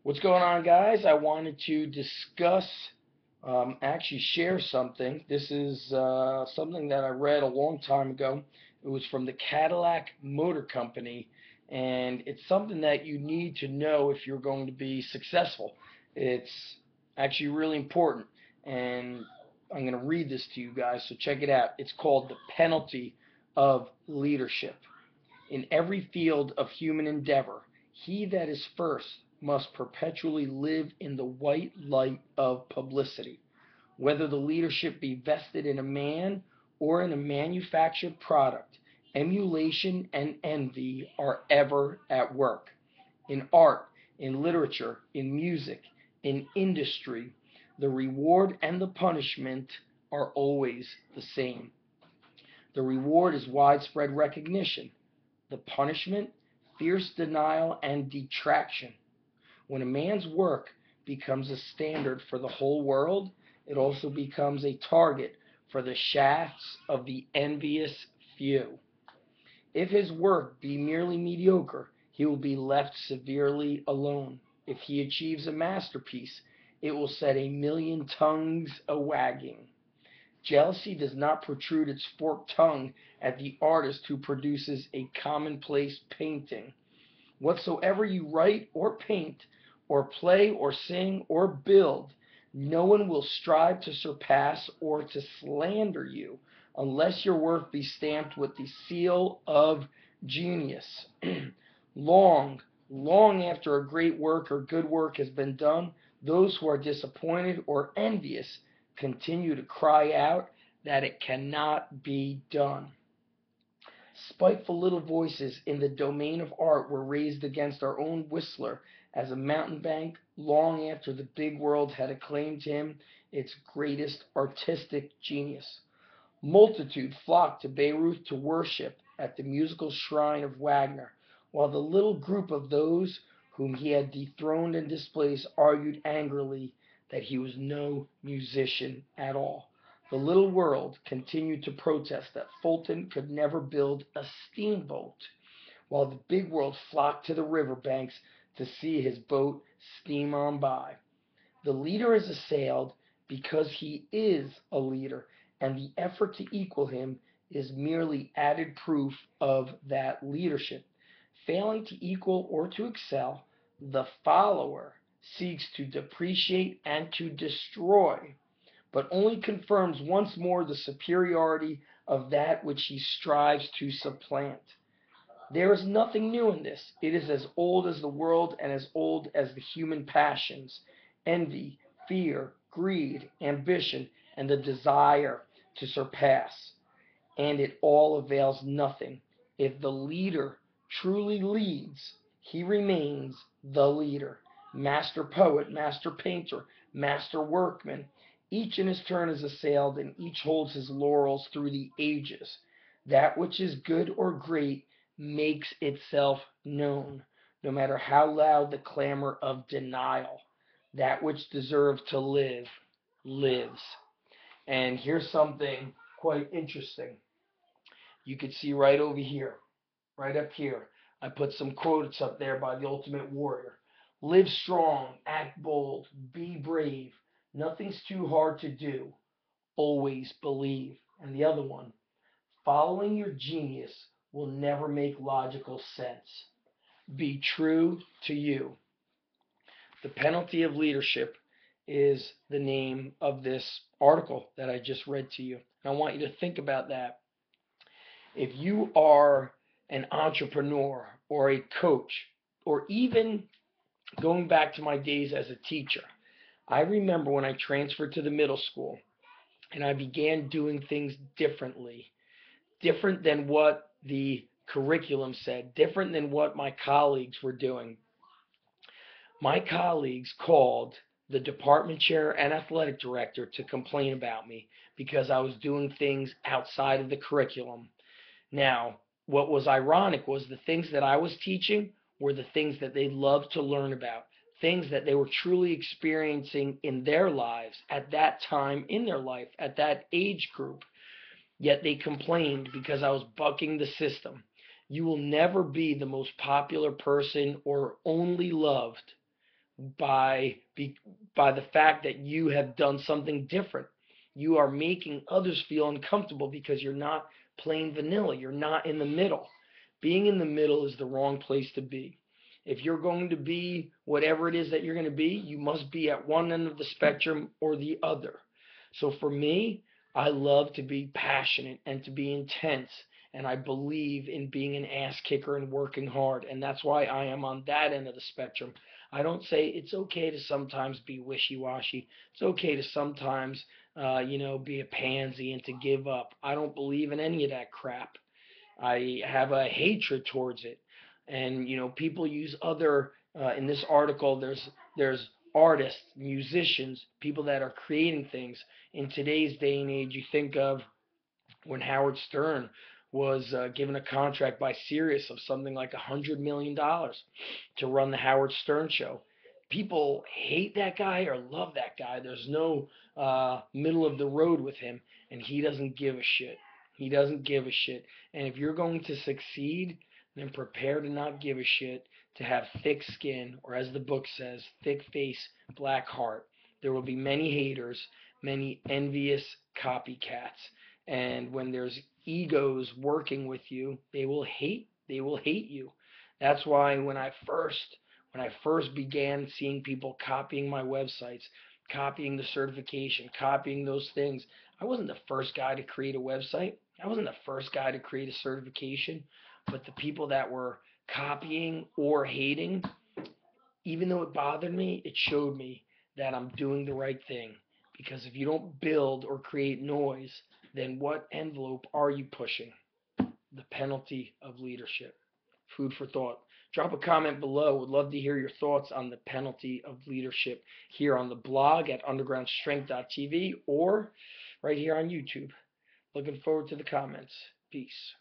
What's going on, guys? I wanted to discuss, actually share something. This is something that I read a long time ago. It was from the Cadillac Motor Company, and it's something that you need to know if you're going to be successful. It's actually really important, and I'm going to read this to you guys, so check it out. It's called The Penalty of Leadership. In every field of human endeavor, he that is first must perpetually live in the white light of publicity. Whether the leadership be vested in a man or in a manufactured product, emulation and envy are ever at work. In art, in literature, in music, in industry, the reward and the punishment are always the same. The reward is widespread recognition. The punishment, fierce denial and detraction. When a man's work becomes a standard for the whole world, it also becomes a target for the shafts of the envious few. If his work be merely mediocre, he will be left severely alone. If he achieves a masterpiece, it will set a million tongues a wagging. Jealousy does not protrude its forked tongue at the artist who produces a commonplace painting. Whatsoever you write or paint, or play or sing or build, no one will strive to surpass or to slander you unless your work be stamped with the seal of genius. long, long after a great work or good work has been done, those who are disappointed or envious continue to cry out that it cannot be done. Spiteful little voices in the domain of art were raised against our own Whistler as a mountebank long after the big world had acclaimed him its greatest artistic genius. Multitudes flocked to Bayreuth to worship at the musical shrine of Wagner, while the little group of those whom he had dethroned and displaced argued angrily that he was no musician at all. The little world continued to protest that Fulton could never build a steamboat, while the big world flocked to the river banks to see his boat steam on by. The leader is assailed because he is a leader, and the effort to equal him is merely added proof of that leadership. Failing to equal or to excel, the follower seeks to depreciate and to destroy, but only confirms once more the superiority of that which he strives to supplant. There is nothing new in this. It is as old as the world and as old as the human passions: envy, fear, greed, ambition, and the desire to surpass. And it all avails nothing. If the leader truly leads, he remains the leader. Master poet, master painter, master workman, each in his turn is assailed, and each holds his laurels through the ages. That which is good or great makes itself known, no matter how loud the clamor of denial. That which deserves to live lives. And here's something quite interesting. You can see right over here, right up here. I put some quotes up there by the Ultimate Warrior. Live strong, act bold, be brave. Nothing's too hard to do. Always believe. And the other one, following your genius will never make logical sense. Be true to you. The Penalty of Leadership is the name of this article that I just read to you. And I want you to think about that. If you are an entrepreneur or a coach, or even going back to my days as a teacher, I remember when I transferred to the middle school and I began doing things differently, different than what the curriculum said, different than what my colleagues were doing. My colleagues called the department chair and athletic director to complain about me because I was doing things outside of the curriculum. Now, what was ironic was the things that I was teaching were the things that they loved to learn about, things that they were truly experiencing in their lives at that time in their life, at that age group. Yet they complained because I was bucking the system. You will never be the most popular person or only loved by the fact that you have done something different. You are making others feel uncomfortable because you're not plain vanilla. You're not in the middle. Being in the middle is the wrong place to be. If you're going to be whatever it is that you're going to be, you must be at one end of the spectrum or the other. So for me, I love to be passionate and to be intense, and I believe in being an ass kicker and working hard, and that's why I am on that end of the spectrum. I don't say it's okay to sometimes be wishy-washy. It's okay to sometimes, be a pansy and to give up. I don't believe in any of that crap. I have a hatred towards it. And people use other. In this article, there's artists, musicians, people that are creating things. In today's day and age, you think of when Howard Stern was given a contract by Sirius of something like $100 million to run the Howard Stern show. People hate that guy or love that guy. There's no middle of the road with him, and he doesn't give a shit. He doesn't give a shit. And if you're going to succeed, then prepare to not give a shit, to have thick skin, or as the book says, thick face, black heart. There will be many haters, many envious copycats, and when there's egos working with you, they will hate you. That's why when I first began seeing people copying my websites, copying the certification, copying those things, I wasn't the first guy to create a website. I wasn't the first guy to create a certification, but the people that were copying or hating, even though it bothered me, it showed me that I'm doing the right thing. Because if you don't build or create noise, then what envelope are you pushing? The penalty of leadership. Food for thought. Drop a comment below. Would love to hear your thoughts on the penalty of leadership here on the blog at undergroundstrength.tv or right here on YouTube. Looking forward to the comments. Peace.